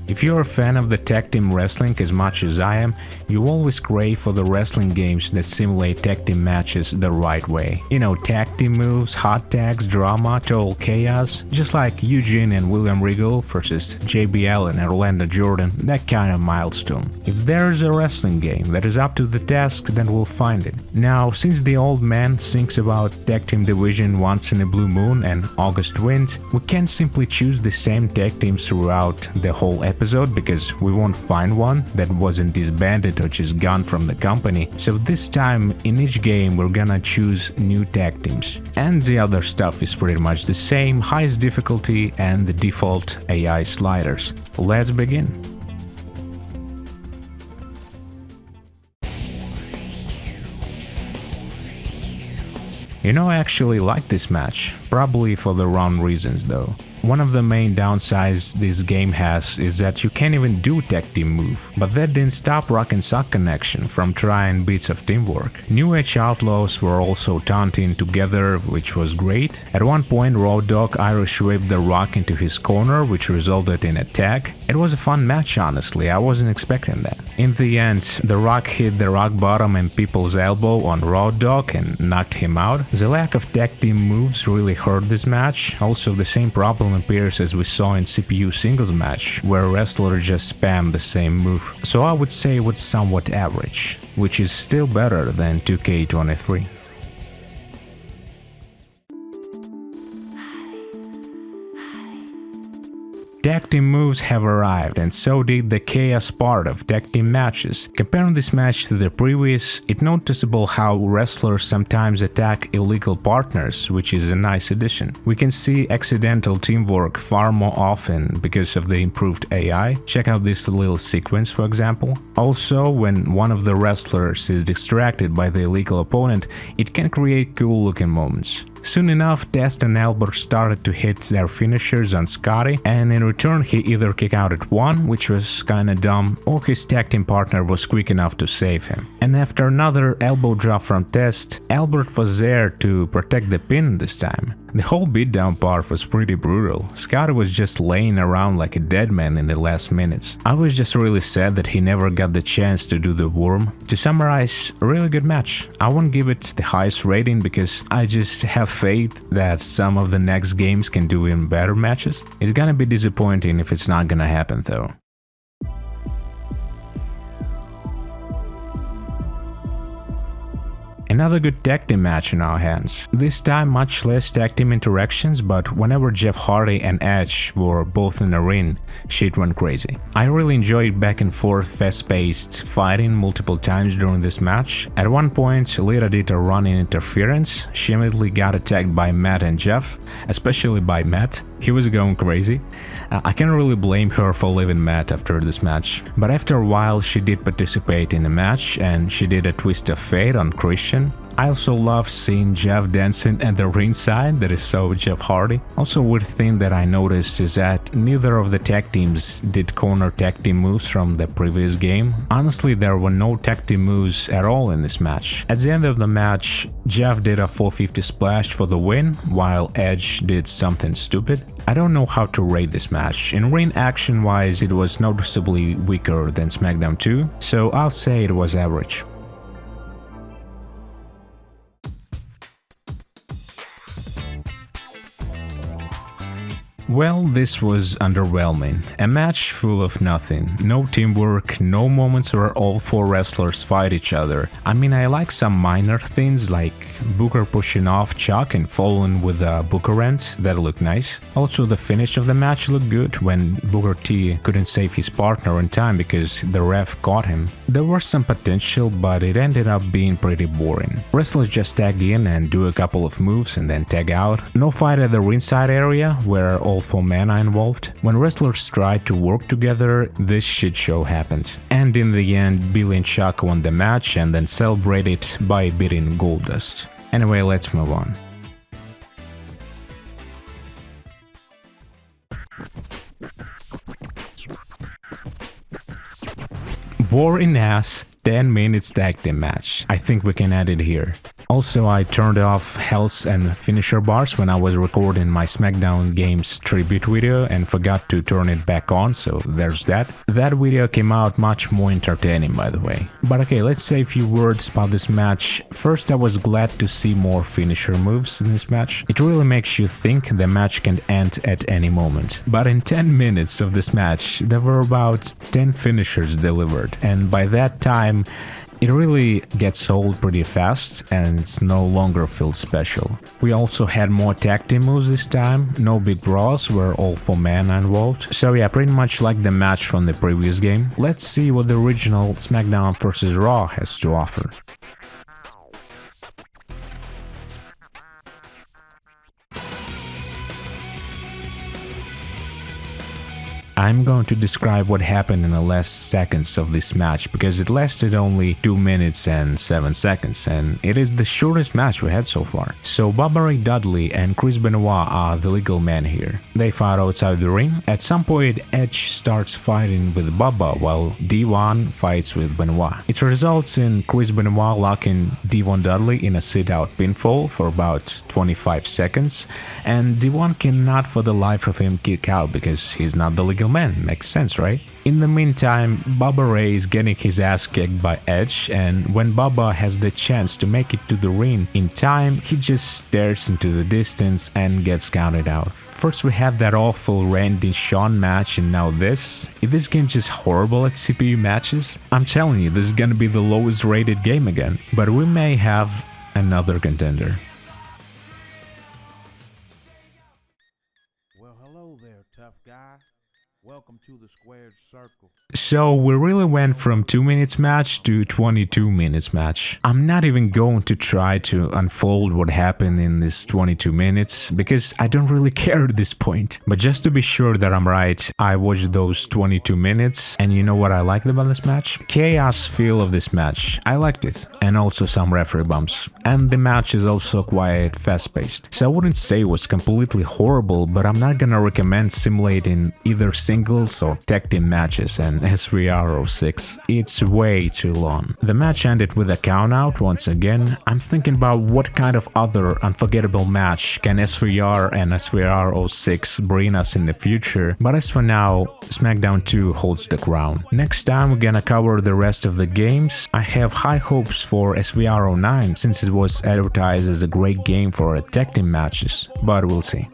If you're a fan of the tag team wrestling as much as I am, you always crave for the wrestling games that simulate tag team matches the right way. You know, tag team moves, hot tags, drama, total chaos, just like Eugene and William Regal versus JBL and Orlando Jordan, that kind of milestone. If there's a wrestling game that is up to the task, then we'll find it. Now, since the old man thinks about tag team division once in a blue moon and August wind, we can't simply choose the same tag teams throughout the whole episode because we won't find one that wasn't disbanded or just gone from the company. So this time in each game we're gonna choose new tag teams. And the other stuff is pretty much the same, highest difficulty and the default AI sliders. Let's begin. You know, I actually like this match, probably for the wrong reasons though. One of the main downsides this game has is that you can't even do tag team move, but that didn't stop Rock and Sock Connection from trying bits of teamwork. New Age Outlaws were also taunting together, which was great. At one point, Road Dogg Irish whipped The Rock into his corner, which resulted in a tag. It was a fun match, honestly, I wasn't expecting that. In the end, The Rock hit the rock bottom and People's Elbow on Road Dogg and knocked him out. The lack of tag team moves really hurt this match. Also, the same problem appears as we saw in CPU singles match, where wrestlers just spam the same move. So I would say it was somewhat average, which is still better than 2K23. Tag team moves have arrived, and so did the chaos part of tag team matches. Comparing this match to the previous, it's noticeable how wrestlers sometimes attack illegal partners, which is a nice addition. We can see accidental teamwork far more often because of the improved AI. Check out this little sequence, for example. Also, when one of the wrestlers is distracted by the illegal opponent, it can create cool looking moments. Soon enough, Test and Albert started to hit their finishers on Scotty, and in return he either kicked out at one, which was kinda dumb, or his tag team partner was quick enough to save him. And after another elbow drop from Test, Albert was there to protect the pin this time. The whole beatdown part was pretty brutal. Scotty was just laying around like a dead man in the last minutes. I was just really sad that he never got the chance to do the worm. To summarize, a really good match. I won't give it the highest rating because I just have faith that some of the next games can do even better matches. It's gonna be disappointing if it's not gonna happen though. Another good tag team match in our hands. This time much less tag team interactions, but whenever Jeff Hardy and Edge were both in the ring, shit went crazy. I really enjoyed back and forth fast-paced fighting multiple times during this match. At one point, Lita did a running interference. She immediately got attacked by Matt and Jeff, especially by Matt. He was going crazy. I can't really blame her for leaving Matt after this match. But after a while she did participate in the match and she did a twist of fate on Christian. I also love seeing Jeff dancing at the ringside, that is so Jeff Hardy. Also, a weird thing that I noticed is that neither of the tag teams did corner tag team moves from the previous game. Honestly, there were no tag team moves at all in this match. At the end of the match, Jeff did a 450 splash for the win, while Edge did something stupid. I don't know how to rate this match. In ring action wise, it was noticeably weaker than SmackDown 2, so I'll say it was average. Well, this was underwhelming. A match full of nothing. No teamwork, no moments where all four wrestlers fight each other. I mean, I like some minor things like Booker pushing off Chuck and following with a Booker wrench, that looked nice. Also, the finish of the match looked good when Booker T couldn't save his partner in time because the ref caught him. There was some potential, but it ended up being pretty boring. Wrestlers just tag in and do a couple of moves and then tag out. No fight at the ringside area where all four men are involved. When wrestlers tried to work together, this shit show happened. And in the end, Billy and Chuck won the match and then celebrated by beating Goldust. Anyway, let's move on. Boring ass 10 minutes tag team match. I think we can add it here. Also, I turned off health and finisher bars when I was recording my SmackDown Games tribute video and forgot to turn it back on, so there's that. That video came out much more entertaining, by the way. But okay, let's say a few words about this match. First, I was glad to see more finisher moves in this match. It really makes you think the match can end at any moment. But in 10 minutes of this match, there were about 10 finishers delivered, and by that time, it really gets old pretty fast and it's no longer feels special. We also had more tag team moves this time, no big brawls, were all 4 men involved. So yeah, pretty much like the match from the previous game. Let's see what the original SmackDown vs. Raw has to offer. I'm going to describe what happened in the last seconds of this match because it lasted only 2 minutes and 7 seconds and it is the shortest match we had so far. So Bubba Ray Dudley and Chris Benoit are the legal men here. They fight outside the ring. At some point, Edge starts fighting with Bubba while D1 fights with Benoit. It results in Chris Benoit locking D1 Dudley in a sit-out pinfall for about 25 seconds and D1 cannot for the life of him kick out because he's not the legal man. Makes sense, right? In the meantime, Bubba Ray is getting his ass kicked by Edge, and when Bubba has the chance to make it to the ring in time, he just stares into the distance and gets counted out. First we had that awful Randy Shawn match and now this. Is this game just horrible at CPU matches? I'm telling you, this is gonna be the lowest rated game again, but we may have another contender. Well, hello there, tough guy. Welcome to the squared circle. So we really went from 2 minutes match to 22 minutes match. I'm not even going to try to unfold what happened in this 22 minutes because I don't really care at this point. But just to be sure that I'm right, I watched those 22 minutes and you know what I liked about this match? Chaos feel of this match. I liked it. And also some referee bumps. And the match is also quite fast-paced. So I wouldn't say it was completely horrible, but I'm not gonna recommend simulating either singles or tag team matches and SVR 06. It's way too long. The match ended with a countout once again. I'm thinking about what kind of other unforgettable match can SVR and SVR 06 bring us in the future, but as for now, SmackDown 2 holds the crown. Next time we're gonna cover the rest of the games. I have high hopes for SVR 09 since it was advertised as a great game for tag team matches, but we'll see.